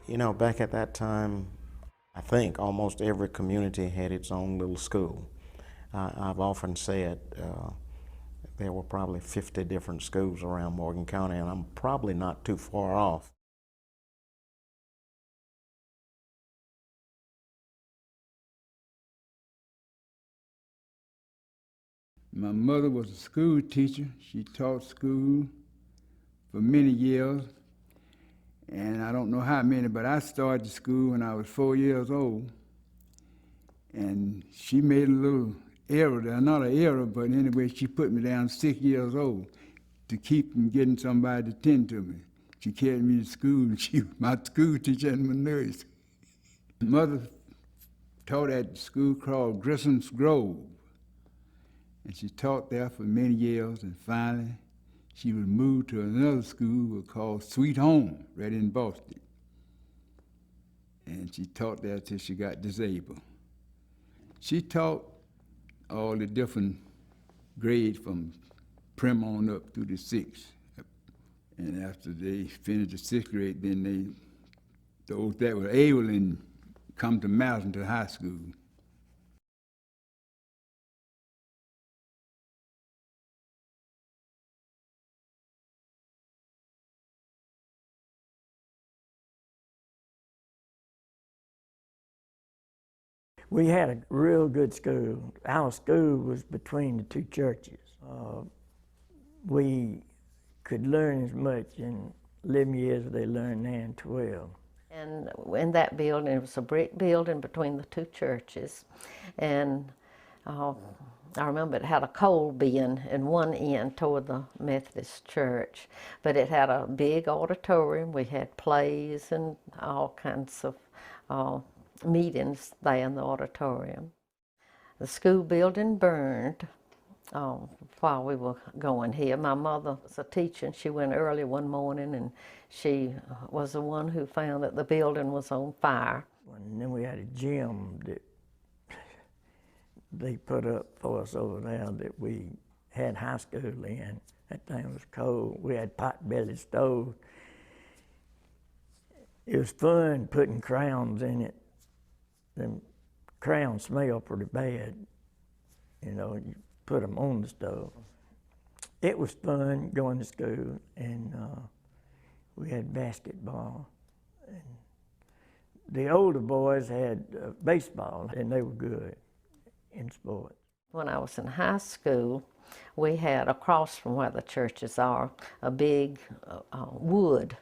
You know, back at that time, I think almost every community had its own little school. I've often said there were probably 50 different schools around Morgan County, and I'm probably not too far off. My mother was a school teacher. She taught school for many years, and I don't know how many, but I started school when I was 4 years old. And she made a little error there, not an error, but anyway, she put me down 6 years old to keep from getting somebody to tend to me. She carried me to school, and she was my school teacher and my nurse. Mother taught at the school called Grissom's Grove, and she taught there for many years, and finally she was moved to another school called Sweet Home, right in Boston. And she taught there till she got disabled. She taught all the different grades from prim on up through the sixth. And after they finished the sixth grade, then those that were able and come to Madison to high school. We had a real good school. Our school was between the two churches. We could learn as much in 11 years as they learned now in 12. And in that building, it was a brick building between the two churches. And I remember it had a coal bin in one end toward the Methodist church, but it had a big auditorium. We had plays and all kinds of meetings there in the auditorium. The school building burned while we were going here. My mother was a teacher, and she went early one morning, and she was the one who found that the building was on fire. And then we had a gym that they put up for us over there that we had high school in. That thing was cold. We had pot-bellied stoves. It was fun putting crowns in it. Them crowns smell pretty bad. You know, you put them on the stove. It was fun going to school, and we had basketball. And the older boys had baseball, and they were good in sports. When I was in high school, we had across from where the churches are a big wood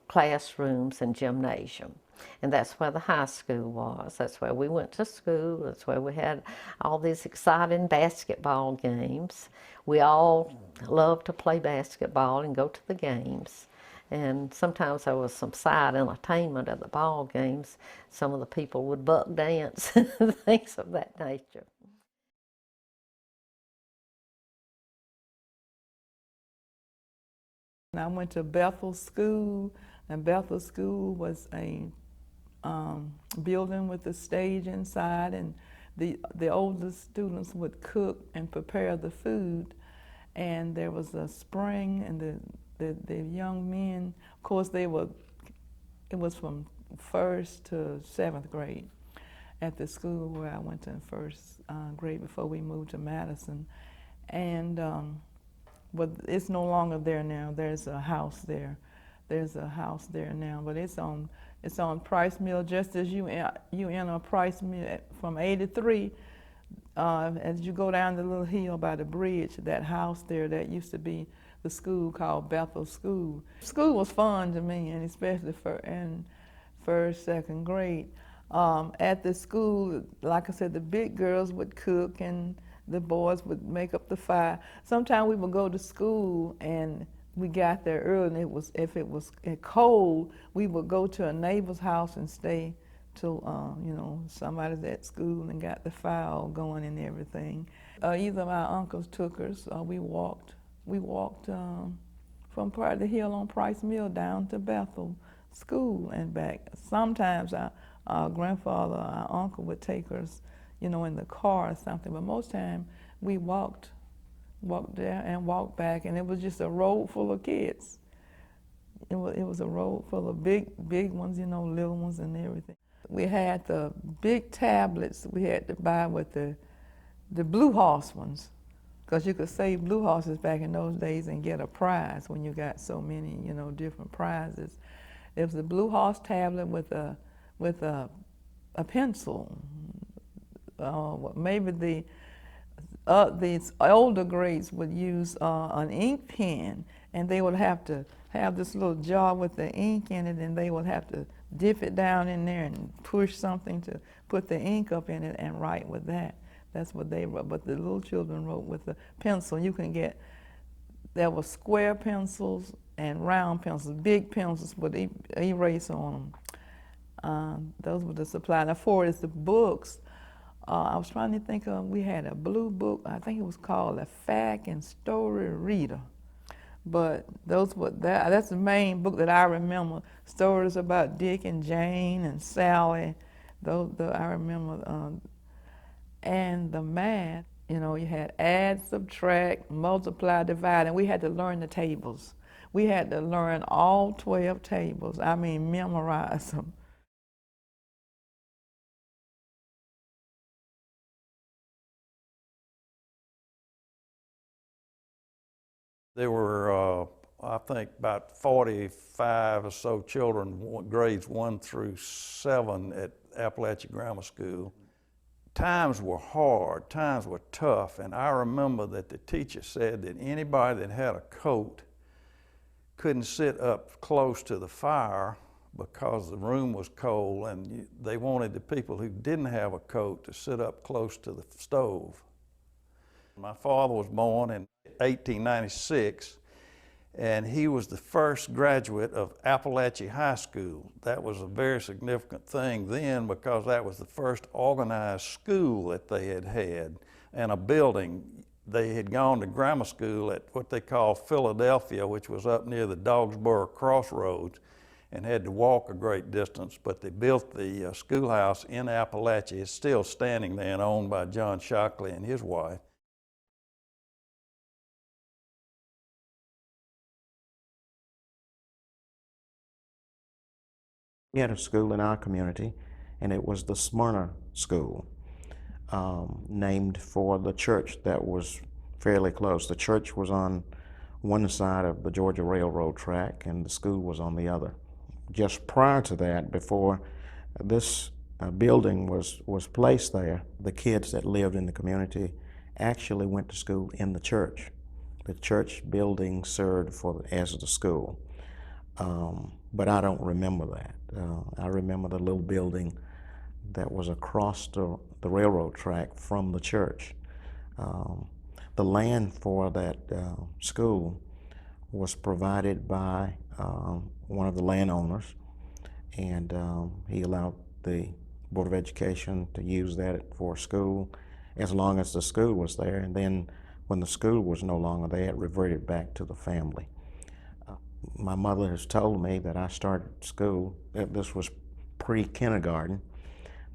classrooms and gymnasium. And that's where the high school was. That's where we went to school. That's where we had all these exciting basketball games. We all loved to play basketball and go to the games. And sometimes there was some side entertainment at the ball games. Some of the people would buck dance and things of that nature. I went to Bethel School, and Bethel School was a building with a stage inside, and the older students would cook and prepare the food, and there was a spring, and the young men, of course, it was from 1st to 7th grade at the school where I went to in 1st grade before we moved to Madison, and but it's no longer there now. There's a house there. There's a house there now, but it's on Price Mill. Just as you enter Price Mill from 83, as you go down the little hill by the bridge, that house there, that used to be the school called Bethel School. School was fun to me, and especially in 1st, 2nd grade. At the school, like I said, the big girls would cook and the boys would make up the fire. Sometimes we would go to school and we got there early, and if it was cold, we would go to a neighbor's house and stay till somebody's at school and got the fire all going and everything. Either my uncles took us, or we walked from part of the hill on Price Mill down to Bethel School and back. Sometimes our grandfather, our uncle would take us, in the car or something, but most time we walked there and walked back, and it was just a road full of kids. It was a road full of big ones, you know, little ones and everything. We had the big tablets we had to buy with the blue horse ones, because you could save blue horses back in those days and get a prize when you got so many, you know, different prizes. It was a blue horse tablet with a pencil. Maybe these older grades would use an ink pen, and they would have to have this little jar with the ink in it, and they would have to dip it down in there and push something to put the ink up in it and write with that. That's what they wrote. But the little children wrote with a pencil. You can get, there were square pencils and round pencils, big pencils with erase on them. Those were the supply. Now, for is the books. I was trying to think of, we had a blue book, I think it was called a Fact and Story Reader. But those were, that's the main book that I remember. Stories about Dick and Jane and Sally, those I remember. And the math, you know, you had add, subtract, multiply, divide, and we had to learn the tables. We had to learn all 12 tables. I mean, memorize them. There were, I think, about 45 or so children, grades 1 through 7 at Appalachia Grammar School. Times were hard, times were tough, and I remember that the teacher said that anybody that had a coat couldn't sit up close to the fire because the room was cold, and they wanted the people who didn't have a coat to sit up close to the stove. My father was born in 1896, and he was the first graduate of Appalachia High School. That was a very significant thing then, because that was the first organized school that they had and a building. They had gone to grammar school at what they call Philadelphia, which was up near the Dogsboro Crossroads, and had to walk a great distance, but they built the schoolhouse in Appalachia. It's still standing there and owned by John Shockley and his wife. We had a school in our community, and it was the Smyrna School, named for the church that was fairly close. The church was on one side of the Georgia Railroad track, and the school was on the other. Just prior to that, before this building was placed there, the kids that lived in the community actually went to school in the church. The church building served as the school. But I don't remember that. I remember the little building that was across the railroad track from the church. The land for that school was provided by one of the landowners, and he allowed the Board of Education to use that for school as long as the school was there, and then when the school was no longer there, it reverted back to the family. My mother has told me that I started school, this was pre-kindergarten,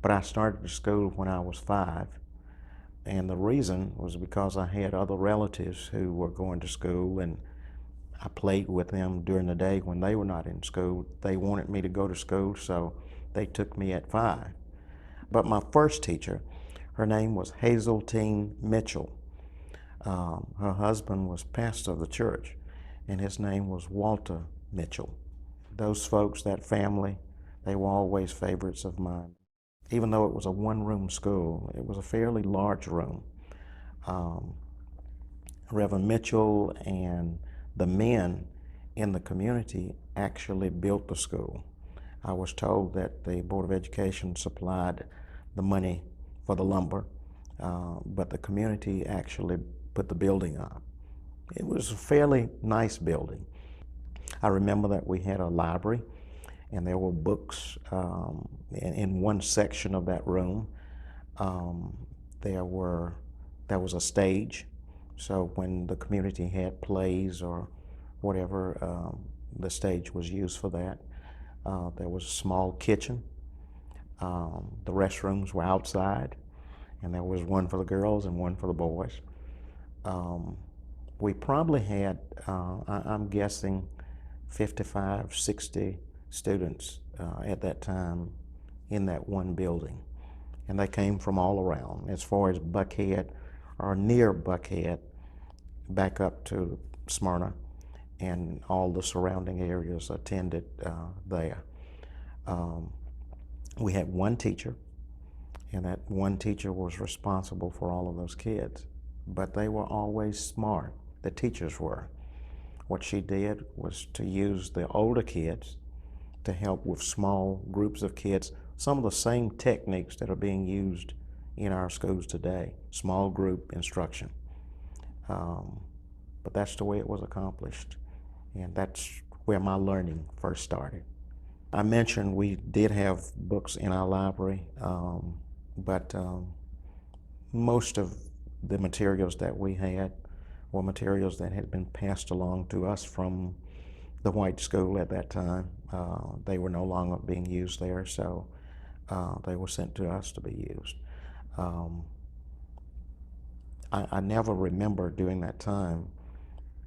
but I started school when I was 5. And the reason was because I had other relatives who were going to school, and I played with them during the day when they were not in school. They wanted me to go to school, so they took me at 5. But my first teacher, her name was Hazeltine Mitchell. Her husband was pastor of the church, and his name was Walter Mitchell. Those folks, that family, they were always favorites of mine. Even though it was a one-room school, it was a fairly large room. Reverend Mitchell and the men in the community actually built the school. I was told that the Board of Education supplied the money for the lumber, but the community actually put the building up. It was a fairly nice building. I remember that we had a library, and there were books in one section of that room. There was a stage, so when the community had plays or whatever, the stage was used for that. There was a small kitchen. The restrooms were outside, and there was one for the girls and one for the boys. We probably had, I'm guessing, 55, 60 students at that time in that one building. And they came from all around, as far as Buckhead or near Buckhead, back up to Smyrna, and all the surrounding areas attended there. We had one teacher, and that one teacher was responsible for all of those kids. But they were always smart, the teachers were. What she did was to use the older kids to help with small groups of kids, some of the same techniques that are being used in our schools today, small group instruction. But that's the way it was accomplished, and that's where my learning first started. I mentioned we did have books in our library, but most of the materials that we had were materials that had been passed along to us from the white school at that time. They were no longer being used there, so they were sent to us to be used. I never remember during that time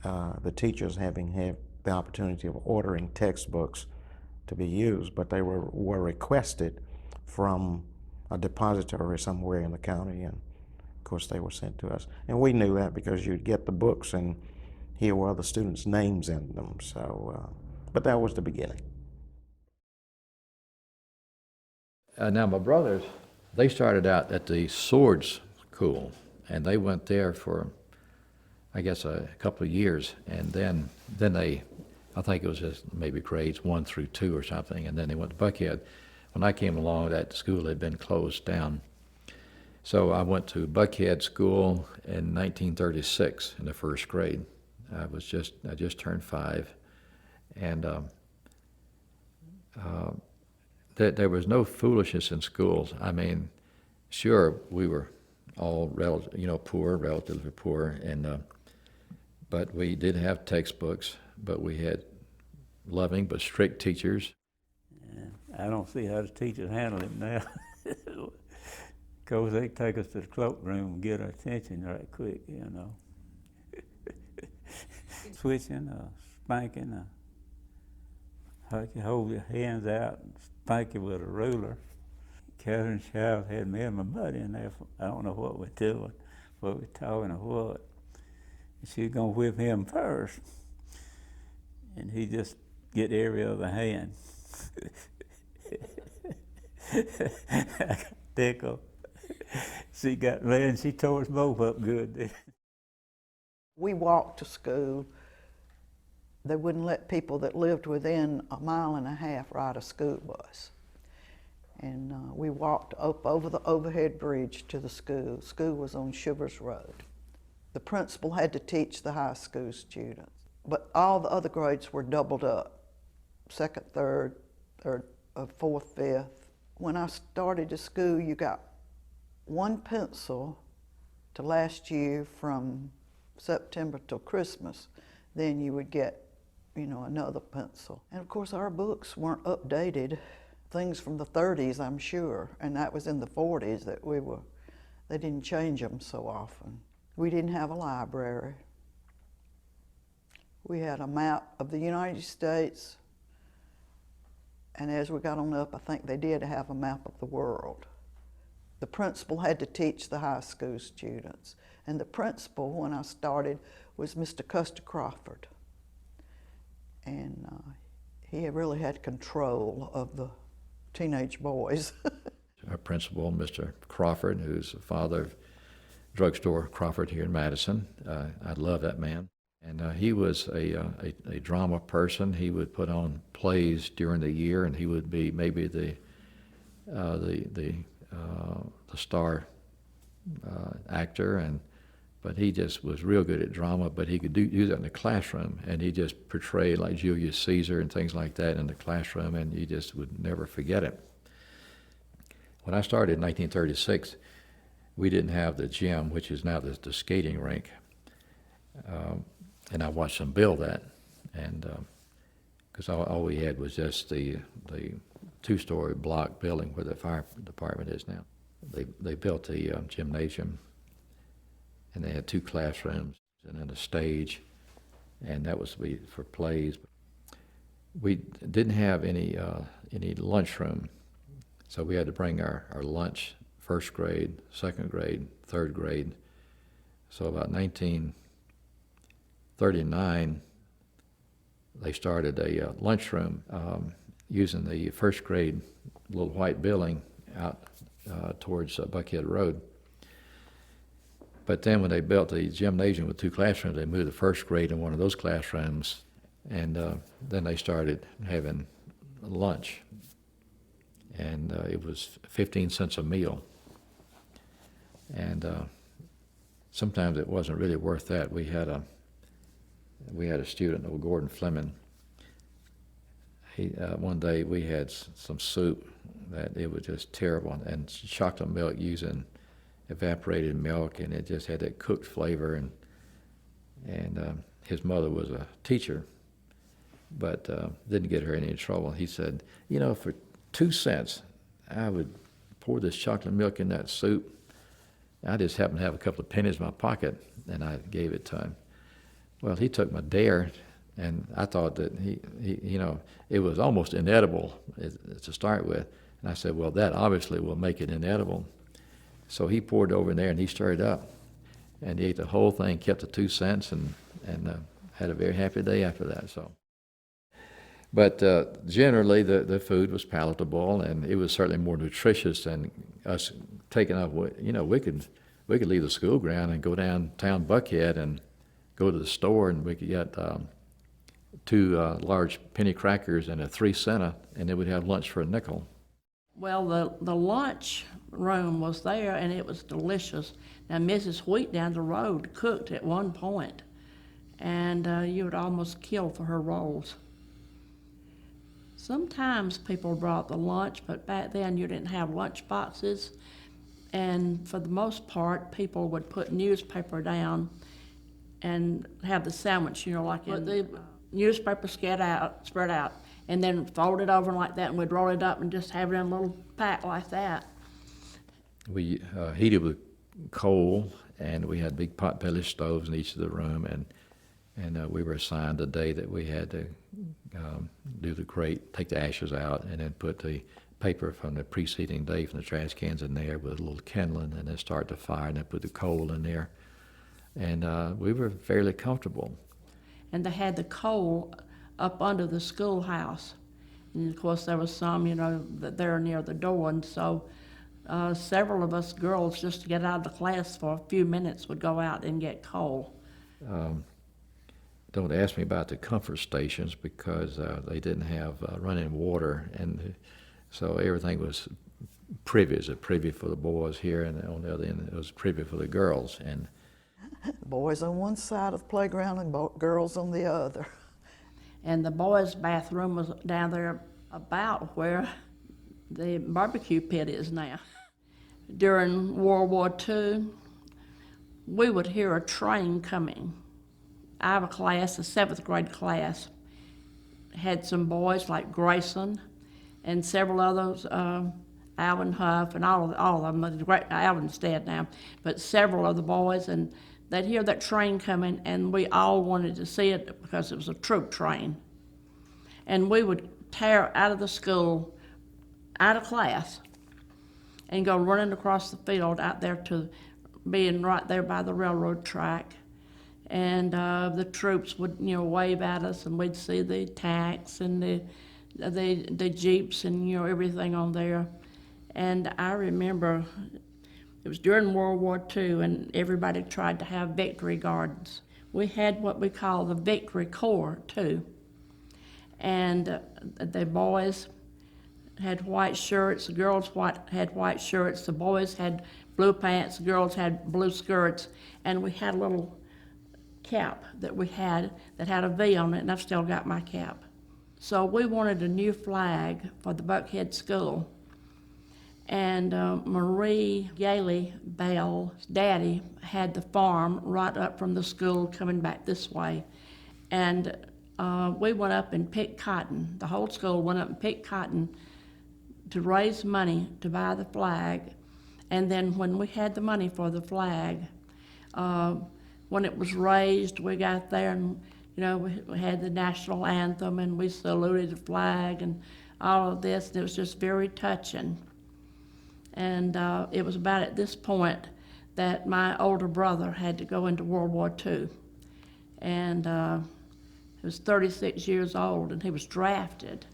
the teachers having had the opportunity of ordering textbooks to be used, but they were requested from a depository somewhere in the county, and of course they were sent to us. And we knew that because you'd get the books and here were the students' names in them. So, but that was the beginning. Now my brothers, they started out at the Swords School, and they went there for, I guess, a couple of years, and then they, I think it was just maybe grades 1 through 2 or something, and then they went to Buckhead. When I came along, that school had been closed down. So I went to Buckhead School in 1936 in the first grade. I just turned 5, and there was no foolishness in schools. I mean, sure, we were all relatively poor, and but we did have textbooks, but we had loving but strict teachers. I don't see how the teachers handle it now. Because they take us to the cloakroom and get our attention right quick, you know. Switching, spanking, hold your hands out and spank you with a ruler. Catherine Child had me and my buddy in there. I don't know what we're doing, what we're talking or what. She was going to whip him first, and he just get every other hand. I got tickled. She got mad and she tore us both up good. We walked to school. They wouldn't let people that lived within a mile and a half ride a school bus. And we walked up over the overhead bridge to the school. School was on Shivers Road. The principal had to teach the high school students, but all the other grades were doubled up, 2nd, 3rd, 4th, 5th. When I started to school, you got one pencil to last you from September till Christmas. Then you would get, another pencil. And of course, our books weren't updated. Things from the 30s, I'm sure, and that was in the 40s that they didn't change them so often. We didn't have a library. We had a map of the United States, and as we got on up, I think they did have a map of the world. The principal had to teach the high school students, and the principal, when I started, was Mr. Custer Crawford. And he really had control of the teenage boys. Our principal, Mr. Crawford, who's the father of Drugstore Crawford here in Madison. I love that man. And he was a drama person. He would put on plays during the year, and he would be maybe the star actor. But he just was real good at drama. But he could do that in the classroom, and he just portrayed like Julius Caesar and things like that in the classroom, and you just would never forget it. When I started in 1936, we didn't have the gym, which is now the skating rink. And I watched them build that, and because all we had was just the 2-story block building where the fire department is now. They built the gymnasium, and they had 2 classrooms and then a stage, and that was for plays. we didn't have any lunchroom, so we had to bring our lunch, first grade, second grade, third grade. So about 1939, they started a lunchroom using the first grade little white building out towards Buckhead Road. But then when they built the gymnasium with 2 classrooms, they moved the first grade in one of those classrooms, and then they started having lunch. And it was 15 cents a meal. And sometimes it wasn't really worth that. We had a student, old Gordon Fleming. One day we had some soup that it was just terrible, and chocolate milk using evaporated milk, and it just had that cooked flavor. And his mother was a teacher, but didn't get her in any trouble. He said, you know, for 2 cents, I would pour this chocolate milk in that soup. I just happened to have a couple of pennies in my pocket, and I gave it to him. Well, he took my dare, and I thought that he you know, it was almost inedible to start with. And I said, well, that obviously will make it inedible. So he poured over in there, and he stirred up, and he ate the whole thing, kept the 2 cents, and had a very happy day after that. So, but generally the food was palatable, and it was certainly more nutritious than us taking up. You know, we could leave the school ground and go downtown Buckhead and go to the store, and we could get 2 large penny crackers and a 3-center, and then we'd have lunch for a nickel. Well, the lunch room was there, and it was delicious. Now, Mrs. Wheat down the road cooked at one point, and you would almost kill for her rolls. Sometimes people brought the lunch, but back then you didn't have lunch boxes, and for the most part, people would put newspaper down and have the sandwich, you know, like in the newspaper spread out, and then fold it over like that, and we'd roll it up and just have it in a little pack like that. We heated with coal, and we had big pot-belly stoves in each of the room, and we were assigned a day that we had to do the grate, take the ashes out, and then put the paper from the preceding day from the trash cans in there with a little kindling, and then start the fire, and then put the coal in there. And we were fairly comfortable. And they had the coal up under the schoolhouse. And of course there was some, you know, that they're near the door, and so several of us girls, just to get out of the class for a few minutes, would go out and get coal. Don't ask me about the comfort stations, because they didn't have running water, and so everything was privies, a privy for the boys here, and on the other end it was privy for the girls. And boys on one side of the playground and girls on the other. And the boys' bathroom was down there about where the barbecue pit is now. During World War II, we would hear a train coming. I have a class, a 7th grade class, had some boys like Grayson and several others, Alvin Huff and all of them. Alvin's dead now, but several of the boys, and they'd hear that train coming, and we all wanted to see it because it was a troop train. And we would tear out of the school, out of class, and go running across the field out there to being right there by the railroad track. And the troops would, you know, wave at us, and we'd see the tanks and the jeeps and, you know, everything on there. And I remember it was during World War II, and everybody tried to have victory gardens. We had what we call the Victory Corps, too. And the boys had white shirts, the girls had white shirts, the boys had blue pants, the girls had blue skirts, and we had a little cap that we had that had a V on it, and I've still got my cap. So we wanted a new flag for the Buckhead School. And Marie Gailey Bell's daddy had the farm right up from the school coming back this way. And we went up and picked cotton. The whole school went up and picked cotton to raise money to buy the flag. And then when we had the money for the flag, when it was raised, we got there and, You know, we had the national anthem and we saluted the flag and all of this. And it was just very touching. And it was about at this point that my older brother had to go into World War II. And he was 36 years old and he was drafted.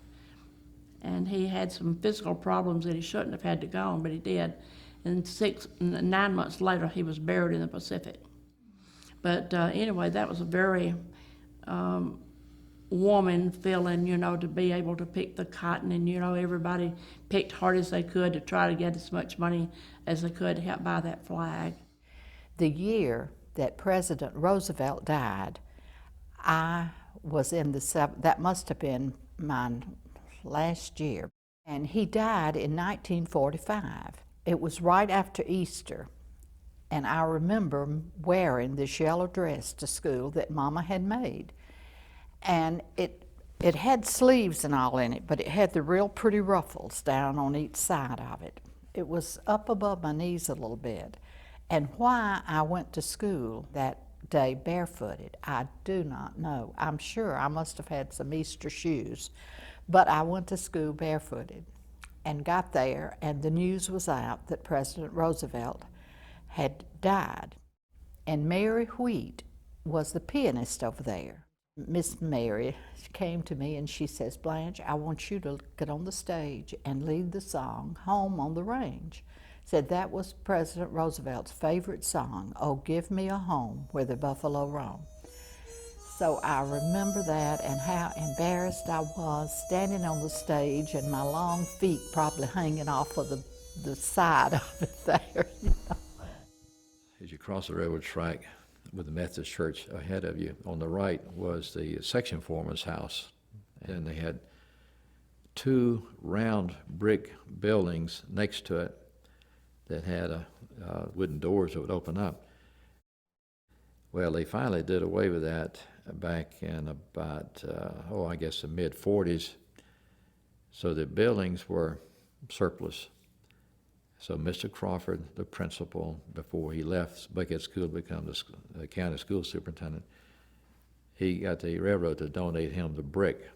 And he had some physical problems that he shouldn't have had to go on, but he did. And 9 months later, he was buried in the Pacific. But anyway, that was a very warming feeling, you know, to be able to pick the cotton, and, you know, everybody picked hard as they could to try to get as much money as they could to help buy that flag. The year that President Roosevelt died, I was in that must have been my last year. And he died in 1945. It was right after Easter. And I remember wearing this yellow dress to school that Mama had made. And it had sleeves and all in it, but it had the real pretty ruffles down on each side of it. It was up above my knees a little bit. And why I went to school that day barefooted, I do not know. I'm sure I must have had some Easter shoes, but I went to school barefooted and got there, and the news was out that President Roosevelt had died. And Mary Wheat was the pianist over there. Miss Mary came to me and she says, "Blanche, I want you to get on the stage and lead the song, Home on the Range." Said that was President Roosevelt's favorite song, "Oh, give me a home where the buffalo roam." So I remember that and how embarrassed I was standing on the stage and my long feet probably hanging off of the side of it there. You know? As you cross the railroad track with the Methodist Church ahead of you, on the right was the section foreman's house. And they had two round brick buildings next to it that had wooden doors that would open up. Well, they finally did away with that back in about, I guess the mid-40s. So the buildings were surplus. So Mr. Crawford, the principal, before he left Buckhead School to become the county school superintendent, he got the railroad to donate him the brick.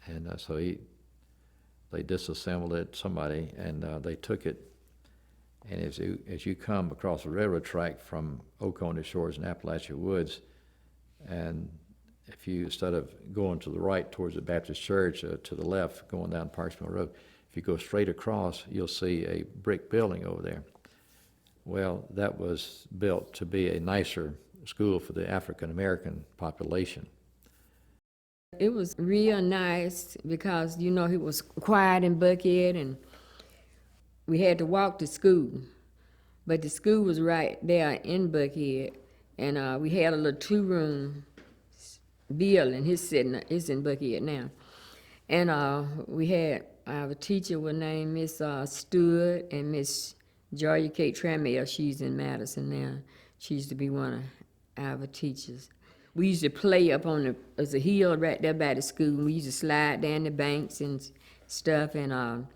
And so they disassembled it, somebody, and they took it. And as you come across the railroad track from Oconee Shores and Appalachia Woods, and if you, instead of going to the right towards the Baptist Church, to the left, going down Parksville Road, if you go straight across, you'll see a brick building over there. Well, that was built to be a nicer school for the African-American population. It was real nice because, you know, it was quiet in Buckhead and we had to walk to school. But the school was right there in Buckhead, and we had a little two-room building. It's in Buckhead now. And we had our teacher was named Miss Stewart, and Miss Georgia Kate Trammell. She's in Madison now. She used to be one of our teachers. We used to play up on there's a hill right there by the school. We used to slide down the banks and stuff, and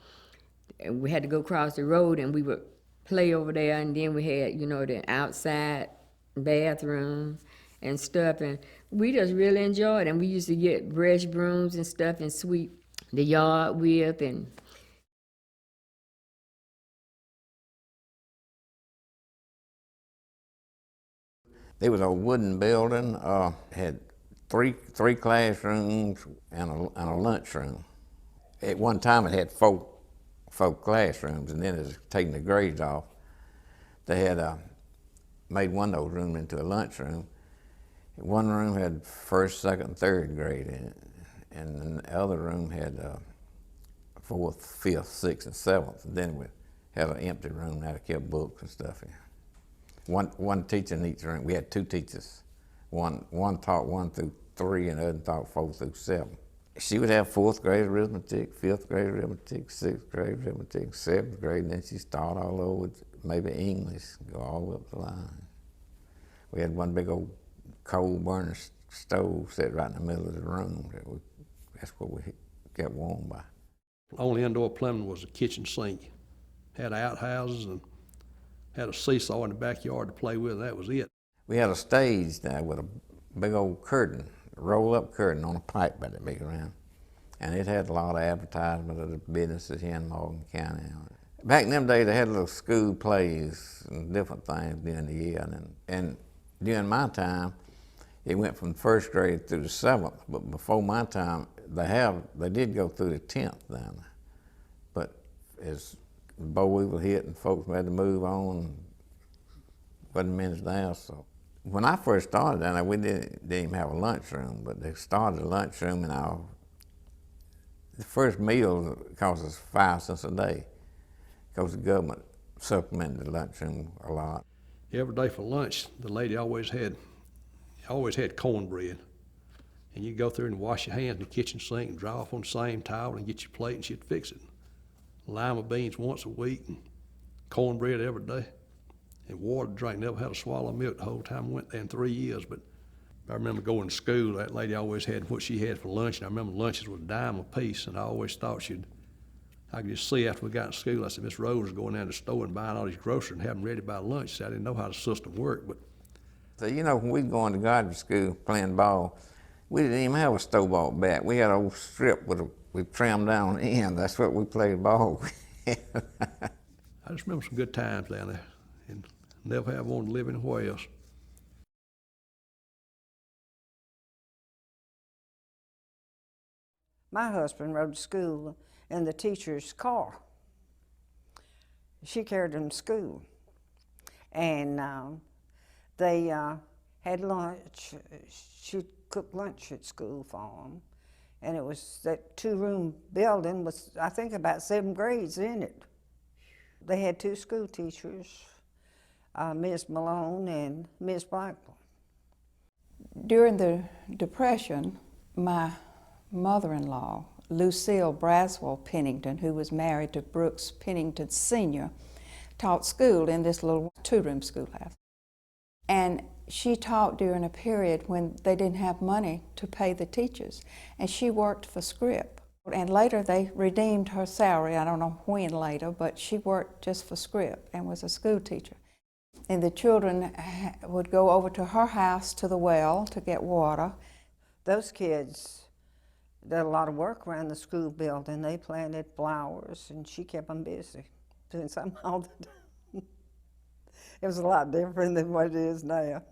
we had to go across the road, and we would play over there. And then we had, you know, the outside bathroom and stuff, and we just really enjoyed it. And we used to get brush brooms and stuff and sweep the yard with, and there was a wooden building, had three classrooms and a lunchroom. At one time it had four classrooms, and then it was taking the grades off. They had made one of those rooms into a lunchroom. One room had first, second, third grade in it, and the other room had fourth, fifth, sixth, and seventh. And then we had an empty room that kept books and stuff in. One teacher in each room. We had two teachers. One taught 1 through 3, and the other taught 4 through 7. She would have 4th grade arithmetic, 5th grade arithmetic, 6th grade arithmetic, 7th grade, and then she'd start all over with maybe English, go all the way up the line. We had one big old coal burner stove set right in the middle of the room. That's what we got warm by. Only indoor plumbing was a kitchen sink. Had outhouses and had a seesaw in the backyard to play with, and that was it. We had a stage now with a big old curtain roll-up curtain on a pipe about that big around. And it had a lot of advertisement of the businesses here in Morgan County. Back in them days, they had little school plays and different things during the year. And during my time, it went from first grade through the 7th. But before my time, they did go through the 10th down there. But as the boy was hit and folks had to move on, wasn't many there. So when I first started down there, we didn't even have a lunchroom, but they started a lunchroom, and the first meal cost us 5 cents a day because the government supplemented the lunchroom a lot. Every day for lunch, the lady always had cornbread. And you'd go through and wash your hands in the kitchen sink and dry off on the same towel and get your plate and she'd fix it. Lima beans once a week and cornbread every day. And water to drink, never had to swallow milk the whole time I went there in 3 years. But I remember going to school, that lady always had what she had for lunch, and I remember lunches was a dime a piece, and I always thought I could just see after we got in school, I said, Miss Rose is going down to the store and buying all these groceries and having them ready by lunch. So I didn't know how the system worked. But so, you know, when we go into garden school playing ball, we didn't even have a store-bought bat. We had an old strip with trimmed down the end. That's what we played ball with. I just remember some good times down there and never have wanted to live anywhere else. My husband rode to school in the teacher's car. She carried him to school. And they had lunch. She cooked lunch at school for them. And it was that 2-room building with, I think, about 7 grades in it. They had 2 school teachers, Miss Malone and Miss Blackburn. During the Depression, my mother-in-law, Lucille Braswell Pennington, who was married to Brooks Pennington Sr., taught school in this little 2-room schoolhouse. And she taught during a period when they didn't have money to pay the teachers, and she worked for Scrip. And later they redeemed her salary, I don't know when later, but she worked just for Scrip and was a school teacher. And the children would go over to her house to the well to get water. Those kids did a lot of work around the school building. They planted flowers, and she kept them busy doing something all the time. It was a lot different than what it is now.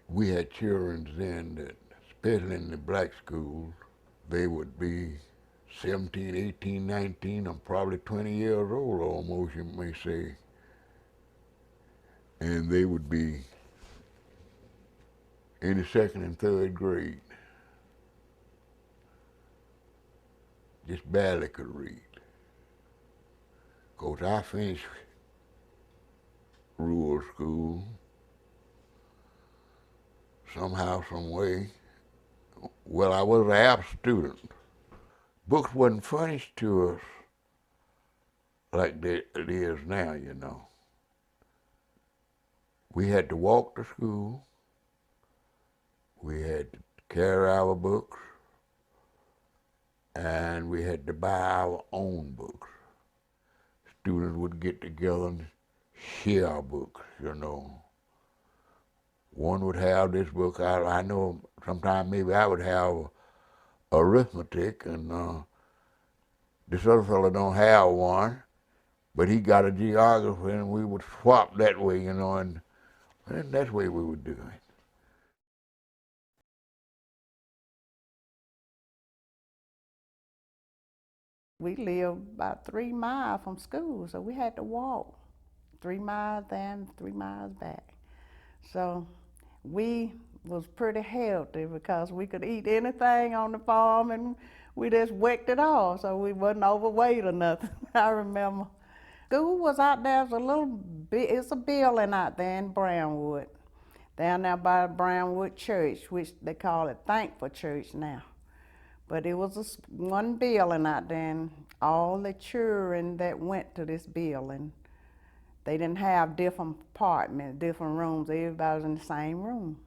We had children then that, especially in the black schools, they would be 17, 18, 19, or probably 20 years old almost, you may say. And they would be in the 2nd and 3rd grade. Just barely could read. Because I finished rural school somehow, some way. Well, I was an apt student. Books wasn't furnished to us like it is now, you know. We had to walk to school. We had to carry our books. And we had to buy our own books. Students would get together and share our books, you know. One would have this book. I know sometimes maybe I would have arithmetic, and this other fellow don't have one, but he got a geography, and we would swap that way, you know, and that's the way we would do it. We lived about 3 miles from school, so we had to walk 3 miles there and 3 miles back. So we was pretty healthy because we could eat anything on the farm, and we just whacked it off, so we wasn't overweight or nothing. I remember school was out there, it's a building out there in Brownwood, down there by Brownwood Church, which they call it Thankful Church now. But it was one building out there, and all the children that went to this building, they didn't have different apartments, different rooms. Everybody was in the same room.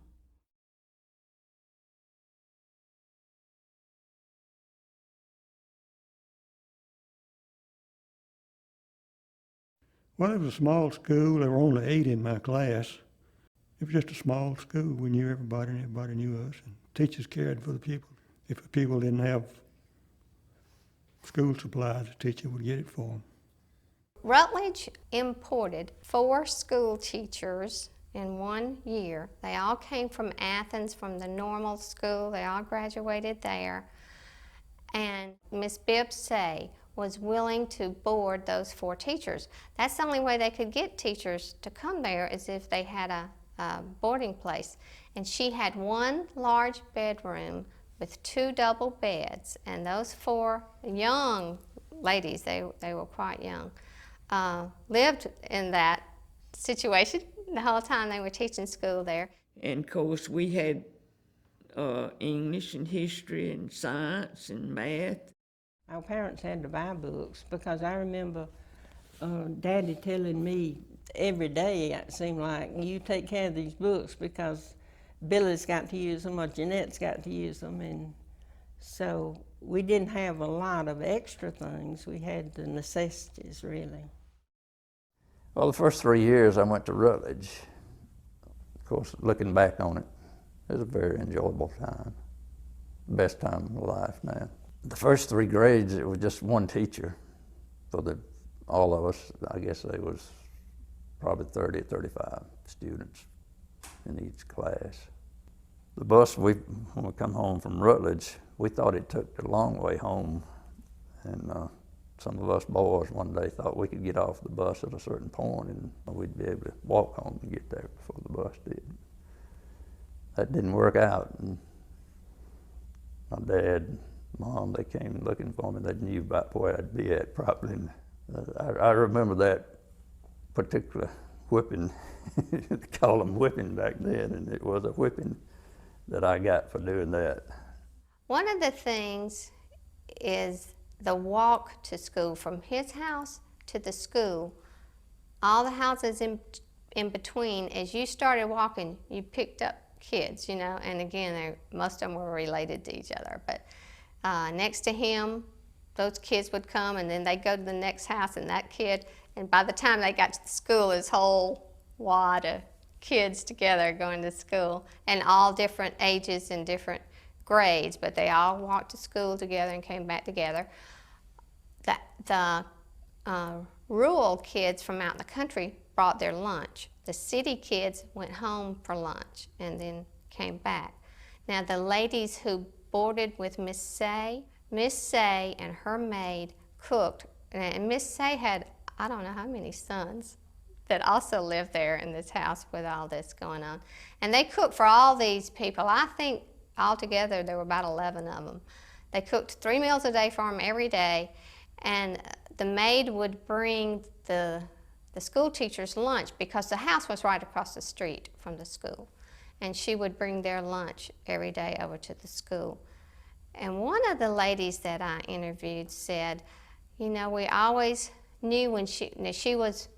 Well, it was a small school. There were only 8 in my class. It was just a small school. We knew everybody and everybody knew us. And teachers cared for the people. If the people didn't have school supplies, the teacher would get it for them. Rutledge imported 4 school teachers in 1 year. They all came from Athens, from the normal school. They all graduated there. And Miss Bibbs was willing to board those 4 teachers. That's the only way they could get teachers to come there, is if they had a boarding place. And she had 1 large bedroom with 2 double beds. And those 4 young ladies, they were quite young, lived in that situation the whole time they were teaching school there. And of course, we had English and history and science and math. Our parents had to buy books, because I remember Daddy telling me every day, it seemed like, you take care of these books because Billy's got to use them or Jeanette's got to use them. And so we didn't have a lot of extra things. We had the necessities, really. Well, the first 3 years I went to Rutledge. Of course, looking back on it, it was a very enjoyable time. Best time of my life now. The first 3 grades, it was just 1 teacher for all of us. I guess there was probably 30 or 35 students in each class. The bus, when we come home from Rutledge, we thought it took a long way home. And some of us boys one day thought we could get off the bus at a certain point and we'd be able to walk home and get there before the bus did. That didn't work out. And my dad, Mom, they came looking for me. They knew about where I'd be at probably. And I remember that particular whipping. They called them whipping back then, and it was a whipping that I got for doing that. One of the things is the walk to school, from his house to the school. All the houses in between, as you started walking, you picked up kids, you know, and again, most of them were related to each other. But next to him, those kids would come, and then they'd go to the next house, and that kid, and by the time they got to the school, his whole wad of kids together going to school, and all different ages and different grades, but they all walked to school together and came back together. The rural kids from out in the country brought their lunch. The city kids went home for lunch and then came back. Now the ladies who boarded with Miss Say and her maid cooked, and Miss Say had, I don't know how many sons that also lived there in this house with all this going on. And they cooked for all these people. I think altogether there were about 11 of them. They cooked 3 meals a day for them every day, and the maid would bring the school teacher's lunch, because the house was right across the street from the school. And she would bring their lunch every day over to the school. And one of the ladies that I interviewed said, you know, we always knew when she was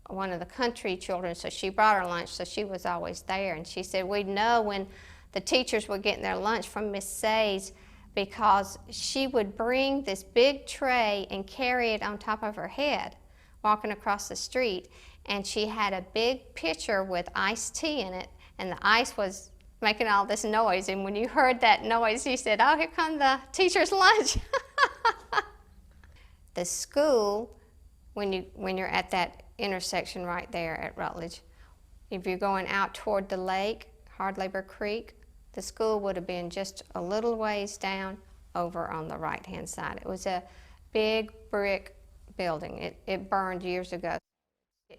one of the country children, so she brought her lunch, so she was always there. And she said, we'd know when the teachers were getting their lunch from Miss Say's, because she would bring this big tray and carry it on top of her head, walking across the street. And she had a big pitcher with iced tea in it, and the ice was making all this noise. And when you heard that noise, you said, oh, here comes the teacher's lunch. The school, when you're at that intersection right there at Rutledge, if you're going out toward the lake, Hard Labor Creek, the school would have been just a little ways down over on the right-hand side. It was a big brick building. It burned years ago.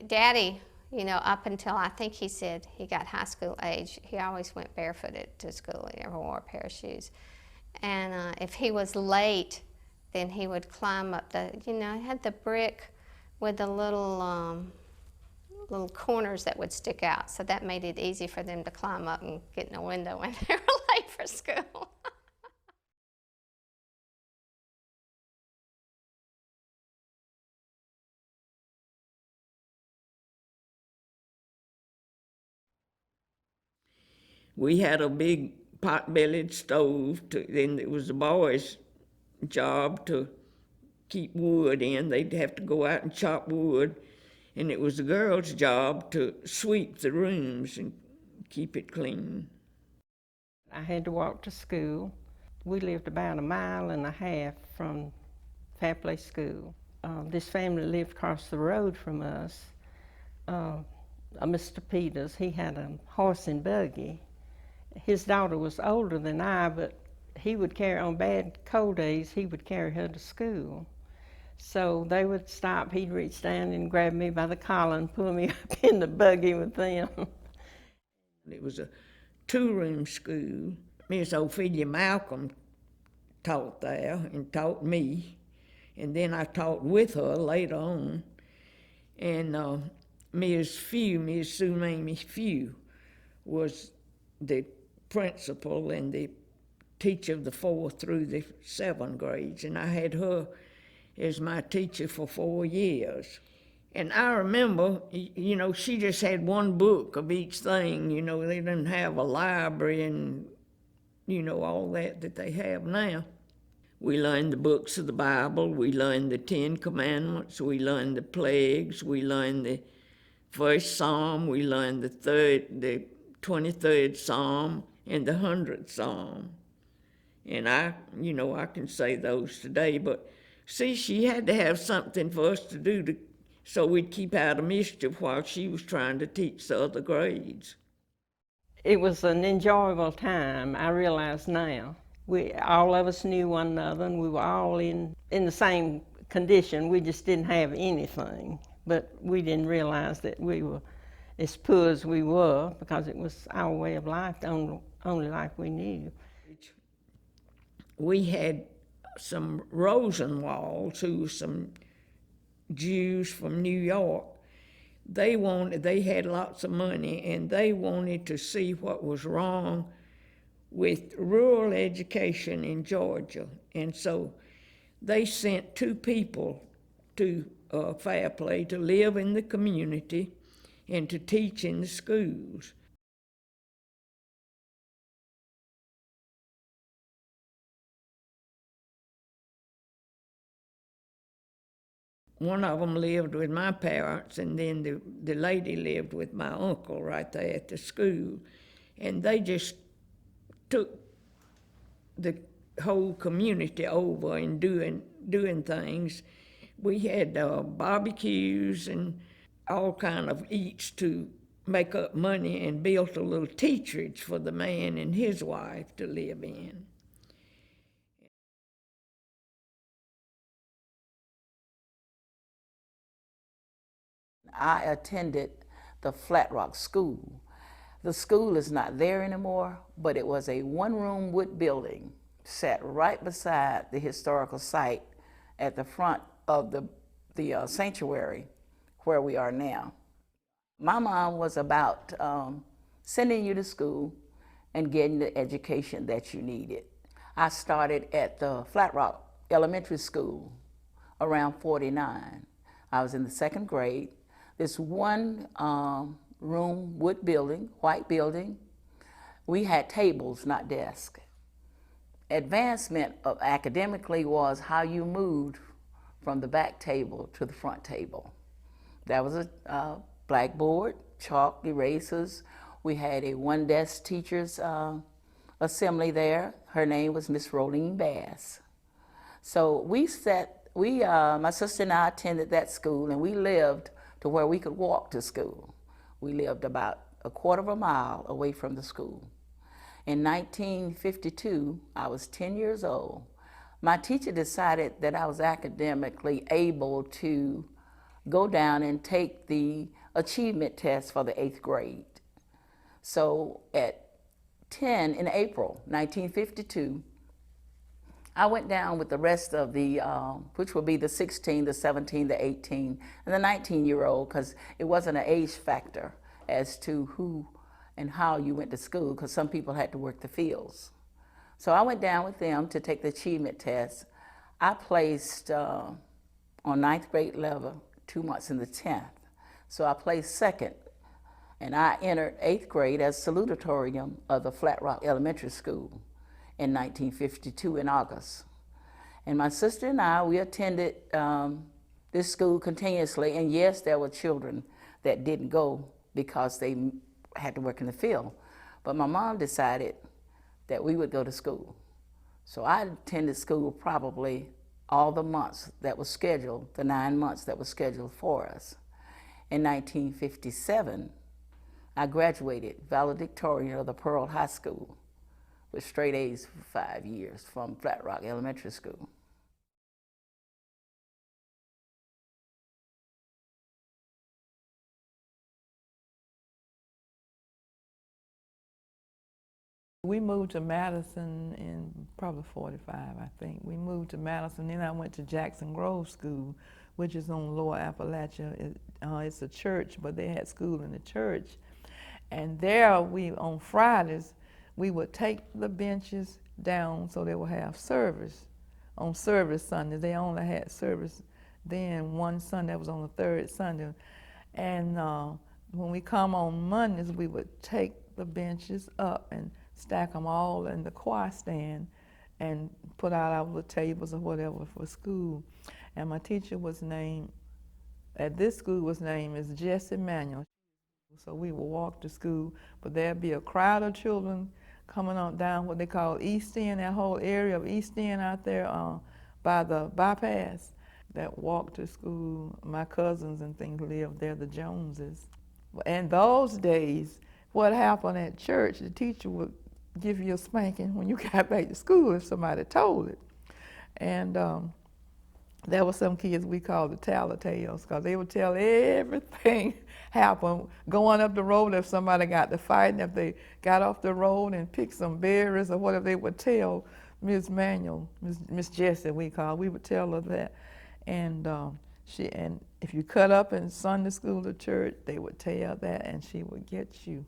Daddy, you know, up until I think he said he got high school age, he always went barefooted to school. He never wore a pair of shoes. And if he was late, then he would climb up the, you know, it had the brick with the little corners that would stick out. So that made it easy for them to climb up and get in the window when they were late for school. We had a big pot-bellied stove, then it was the boys' job to keep wood in. They'd have to go out and chop wood, And it was the girl's job to sweep the rooms and keep it clean. I had to walk to school. We lived about 1.5 miles from Fair Play School. This family lived across the road from us. Mr. Peters, he had a horse and buggy. His daughter was older than I, but he would carry, on bad cold days, he would carry her to school. So they would stop, he'd reach down and grab me by the collar and pull me up in the buggy with them. It was a 2-room school. Miss Ophelia Malcolm taught there and taught me, and then I taught with her later on. And Miss Sue Mamie Few, was the principal and the teacher of the 4th through the 7th grades, and I had her as my teacher for 4 years. And I remember, you know, she just had one book of each thing. You know, they didn't have a library and, you know, all that they have now. We learned the books of the Bible, we learned the 10 Commandments, we learned the plagues, we learned the 1st Psalm, we learned the 23rd Psalm, and the 100th Psalm. And I can say those today, but see, she had to have something for us to do so we'd keep out of mischief while she was trying to teach the other grades. It was an enjoyable time, I realize now. All of us knew one another, and we were all in the same condition. We just didn't have anything, but we didn't realize that we were as poor as we were, because it was our way of life, the only life we knew. We had some Rosenwalds, who were some Jews from New York. They had lots of money, and they wanted to see what was wrong with rural education in Georgia. And so they sent 2 people to Fair Play to live in the community and to teach in the schools. One of them lived with my parents, and then the lady lived with my uncle right there at the school. And they just took the whole community over and doing things. We had barbecues and all kind of eats to make up money, and built a little teacherage for the man and his wife to live in. I attended the Flat Rock School. The school is not there anymore, but it was a 1-room wood building sat right beside the historical site at the front of the sanctuary where we are now. My mom was about sending you to school and getting the education that you needed. I started at the Flat Rock Elementary School around 49. I was in the 2nd grade. This 1-room wood building, white building. We had tables, not desks. Advancement of academically was how you moved from the back table to the front table. That was a blackboard, chalk, erasers. We had a 1-desk teacher's assembly there. Her name was Miss Rolene Bass. So my sister and I attended that school, and we lived to where we could walk to school. We lived about a 1/4 mile away from the school. In 1952, I was 10 years old. My teacher decided that I was academically able to go down and take the achievement test for the 8th grade. So at 10 in April 1952, I went down with the rest of the, which would be the 16, the 17, the 18, and the 19-year-old, because it wasn't an age factor as to who and how you went to school, because some people had to work the fields. So I went down with them to take the achievement test. I placed on 9th grade level 2 months in the 10th. So I placed 2nd, and I entered 8th grade as salutatorian of the Flat Rock Elementary School in 1952 in August. And my sister and I, we attended this school continuously, and yes, there were children that didn't go because they had to work in the field. But my mom decided that we would go to school. So I attended school probably all the months that was scheduled, the 9 months that was scheduled for us. In 1957, I graduated valedictorian of the Pearl High School with straight A's for 5 years from Flat Rock Elementary School. We moved to Madison in probably 45, I think. We moved to Madison, then I went to Jackson Grove School, which is on Lower Appalachia. It's a church, but they had school in the church. And there on Fridays, we would take the benches down so they would have service. On service Sundays, they only had service then one Sunday, that was on the third Sunday. And when we come on Mondays, we would take the benches up and stack them all in the choir stand and put out our little tables or whatever for school. And my teacher was named, at this school was named as Jesse Manuel. So we would walk to school, but there'd be a crowd of children coming on down what they call East End, that whole area of East End out there by the bypass, that walked to school. My cousins and things lived there, the Joneses. And those days, what happened at church, the teacher would give you a spanking when you got back to school if somebody told it. And there were some kids we called the tattletales, because they would tell everything happened going up the road. If somebody got to fighting, if they got off the road and picked some berries or whatever, they would tell Miss Manuel, Miss Jessie we would tell her that. And and if you cut up in Sunday school or church, they would tell that and she would get you.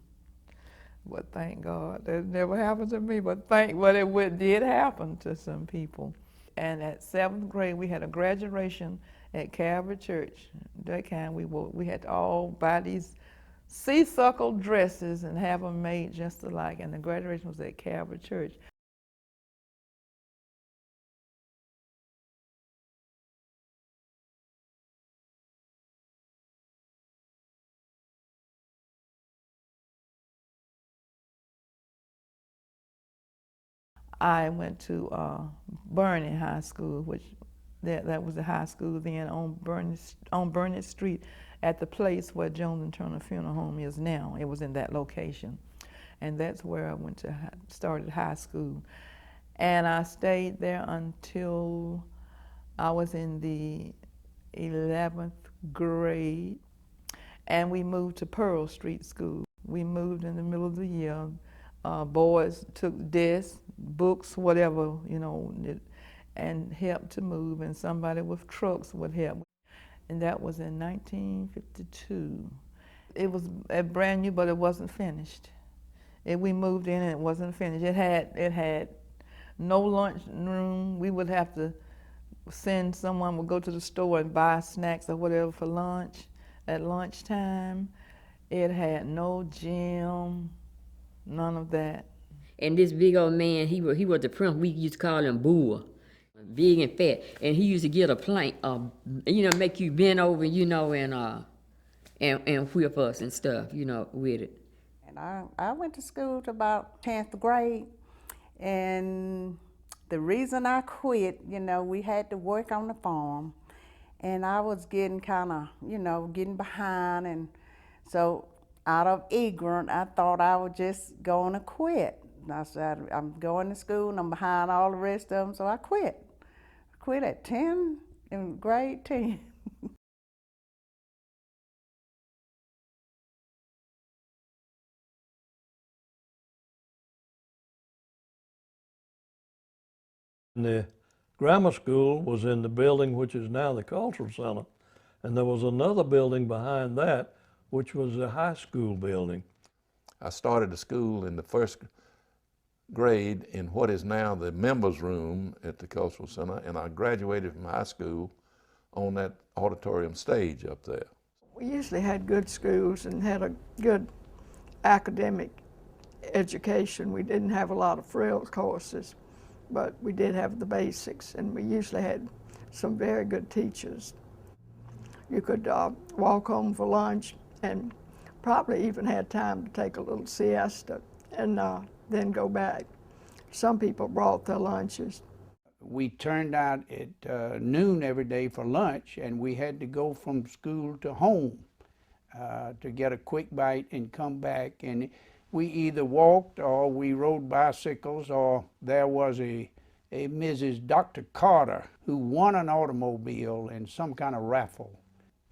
But thank God, that never happened to me, but it did happen to some people. And at 7th grade, we had a graduation at Calvary Church. That kind, we had to all buy these sea-suckle dresses and have them made just alike, and the graduation was at Calvary Church. I went to Burnett High School, which that was the high school then on Burnett Street, at the place where Jones and Turner Funeral Home is now. It was in that location, and that's where I went to started high school, and I stayed there until I was in the 11th grade, and we moved to Pearl Street School. We moved in the middle of the year. Boys took desks, books, whatever, and helped to move, and somebody with trucks would help. And that was in 1952. It was brand new, but it wasn't finished. We moved in and it wasn't finished. It had no lunch room. We would have to send someone, would go to the store and buy snacks or whatever for lunch at lunchtime. It had no gym, none of that. And this big old man, he was the prince. We used to call him Bull, big and fat. And he used to get a plank, make you bend over, and whip us and stuff, with it. And I went to school to about 10th grade, and the reason I quit, we had to work on the farm, and I was getting kind of, getting behind, and so out of ignorance, I thought I was just going to quit. I said, I'm going to school and I'm behind all the rest of them, so I quit. I quit at 10, in grade 10. The grammar school was in the building which is now the Cultural Center, and there was another building behind that, which was the high school building. I started the school in the first grade in what is now the members' room at the Cultural Center, and I graduated from high school on that auditorium stage up there. We usually had good schools and had a good academic education. We didn't have a lot of frills courses, but we did have the basics, and we usually had some very good teachers. You could walk home for lunch and probably even had time to take a little siesta and then go back. Some people brought their lunches. We turned out at noon every day for lunch, and we had to go from school to home to get a quick bite and come back. And we either walked or we rode bicycles, or there was a Mrs. Dr. Carter who won an automobile in some kind of raffle.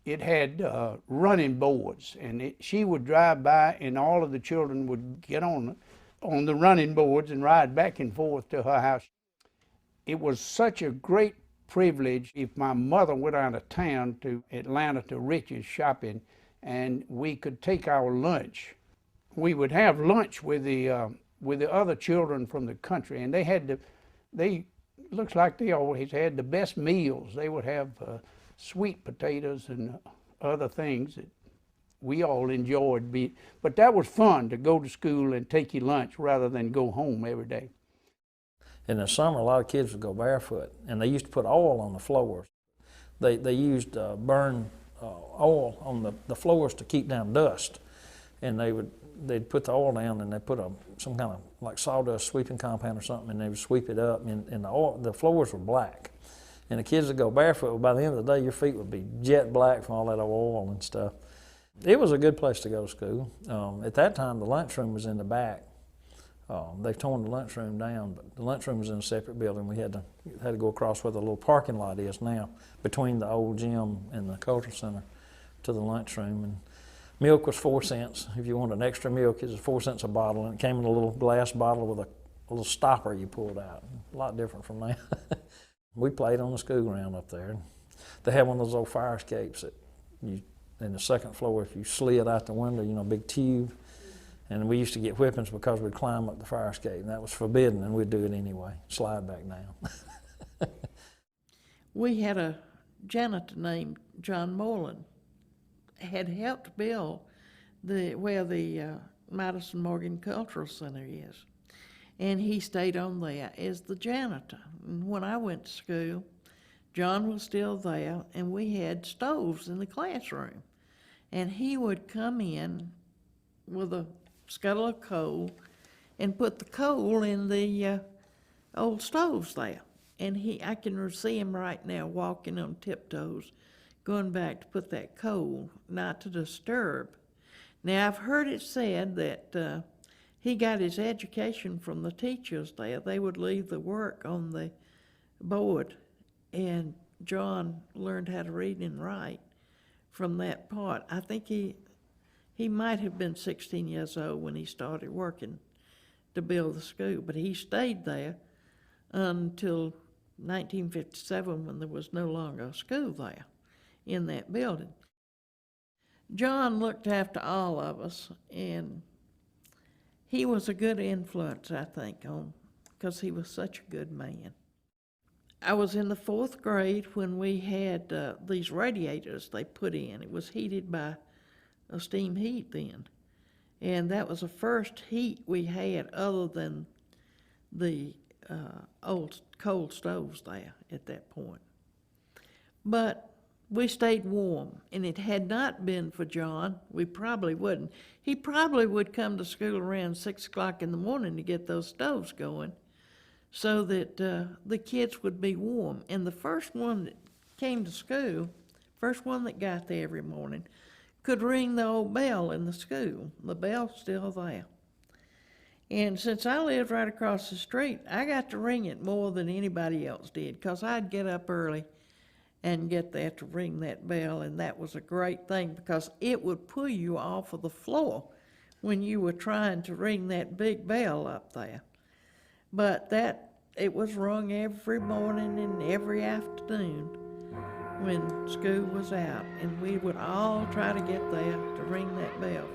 It had running boards, and she would drive by, and all of the children would get on the running boards and ride back and forth to her house. It was such a great privilege if my mother went out of town to Atlanta to Rich's shopping, and we could take our lunch. We would have lunch with the other children from the country, and they looks like they always had the best meals. They would have sweet potatoes and other things that we all enjoyed. But that was fun, to go to school and take your lunch rather than go home every day. In the summer, a lot of kids would go barefoot, and they used to put oil on the floors. They used burned oil on the floors to keep down dust, and they'd put the oil down, and they put some kind of like sawdust sweeping compound or something, and they would sweep it up, and the floors were black. And the kids would go barefoot. By the end of the day, your feet would be jet black from all that oil and stuff. It was a good place to go to school. At that time, the lunchroom was in the back. They've torn the lunchroom down, but the lunchroom was in a separate building. We had to go across where the little parking lot is now, between the old gym and the cultural center, to the lunchroom. And milk was 4 cents. If you wanted an extra milk, it was 4 cents a bottle, and it came in a little glass bottle with a little stopper you pulled out. A lot different from now. We played on the school ground up there. They had one of those old fire escapes that in the second floor, if you slid out the window, big tube. And we used to get whippings because we'd climb up the fire escape, and that was forbidden, and we'd do it anyway, slide back down. We had a janitor named John Moreland, had helped build where the Madison-Morgan Cultural Center is. And he stayed on there as the janitor. And when I went to school, John was still there, and we had stoves in the classroom. And he would come in with a scuttle of coal and put the coal in the old stoves there. And I can see him right now walking on tiptoes, going back to put that coal, not to disturb. Now, I've heard it said that he got his education from the teachers there. They would leave the work on the board, and John learned how to read and write from that part. I think he might have been 16 years old when he started working to build the school, but he stayed there until 1957, when there was no longer a school there in that building. John looked after all of us, and he was a good influence, I think, because he was such a good man. I was in the 4th grade when we had these radiators they put in. It was heated by a steam heat then. And that was the first heat we had other than the old coal stoves there at that point. But we stayed warm, and it had not been for John, we probably wouldn't. He probably would come to school around 6 o'clock in the morning to get those stoves going so that the kids would be warm. And the first one that came to school, first one that got there every morning, could ring the old bell in the school. The bell's still there. And since I lived right across the street, I got to ring it more than anybody else did, because I'd get up early and get there to ring that bell, and that was a great thing because it would pull you off of the floor when you were trying to ring that big bell up there. But it was rung every morning and every afternoon when school was out, and we would all try to get there to ring that bell.